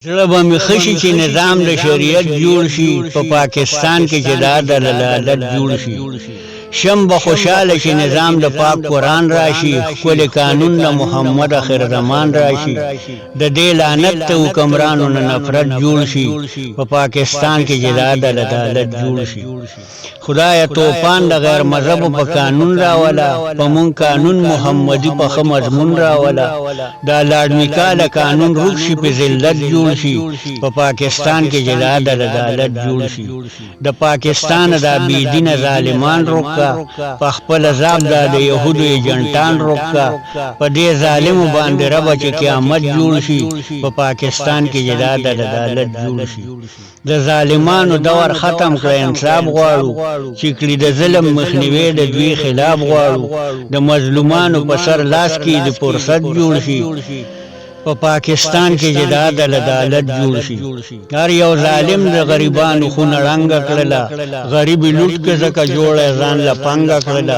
زړه به مې خشي چې نظام د شریعت جوړ شي په پاکستان کې چې د عدل عدالت جوړ شي شم به خوشاله چې نظام د پاک قرآن راشي ښکلی قانون د محمد اخر زمان راشي د دې لعنت ته حکمرانو نه نفرت جوړ شي په پاکستان کې چې د عدل عدالت جوړ شي خدای توفان د غیر مذهب په قانون راولا په مون قانون محمدي په ښه مضمون راولا دا لاډ میکاله قانون روک شي په ذلت جوړ شي په پاکستان کې چې د عدل عدالت جوړ شي د پاکستان د بېدینه ظالمان روکا په خپل عذاب د یهودو ایجنټان روکا په دې ظالمو باندې رب چې قیامت جوړ شي په پاکستان کې چې د عدل عدالت جوړ شي د ظالمانو دور ختم کړه انصاف غواړو چې کړي د ظلم مخنیوي د دوی خلاف غواړو د مظلومانو په سر لاس کې د فرصت جوړ شي په پاکستان کې چې د عدل عدالت جوړ شي هر یو ظالم د غریبانو خونه رنګه کړله غریب لوټ که ځکه جوړه ځان له پنګه کړله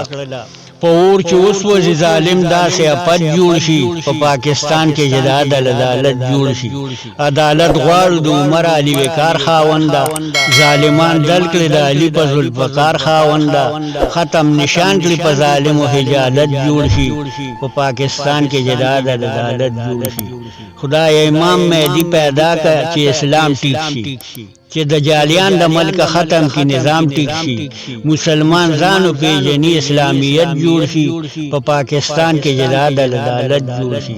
په اور چې اوس وځي ظالم داسې اپت جوړ شي په پاکستان کې چې د عدل عدالت جوړ شي عدالت غواړو د عمر علي وقار خاونده ظالمان دل کړي د علي په ذوالفقار خاونده ختم نشان کړي په ظالمو حجالت جوړ شي په پاکستان کې چې د عدل عدالت جوړ شي خدای امام مهدي پیدا کړ چې اسلام ټیک شي چې د جالیان د ملک ختم کی نظام ټیک شي مسلمان ځانو پیژني اسلامیت جوړ شي په پاکستان کې چې د عدل عدالت جوړ شي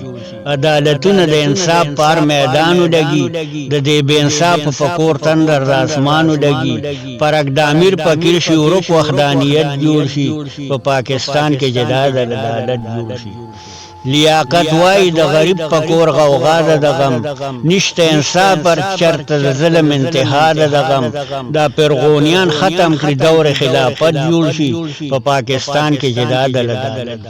عدالتونه د انصاف پر میدانو لګي د دې بے انصاف په کور تندر د اسمانو لګي پر اقدامیر فقیر شي اورپ وحدانیت جوړ شي په پاکستان کې چې د عدل عدالت جوړ شي لیاقت وای د غریب په کور غوغا د غم نشته انصاف پر چرته د ظلم انتها د غم دا پرغونیان ختم کړي دور خلافت جوړ شي په پاکستان کې چې د عدل عدالت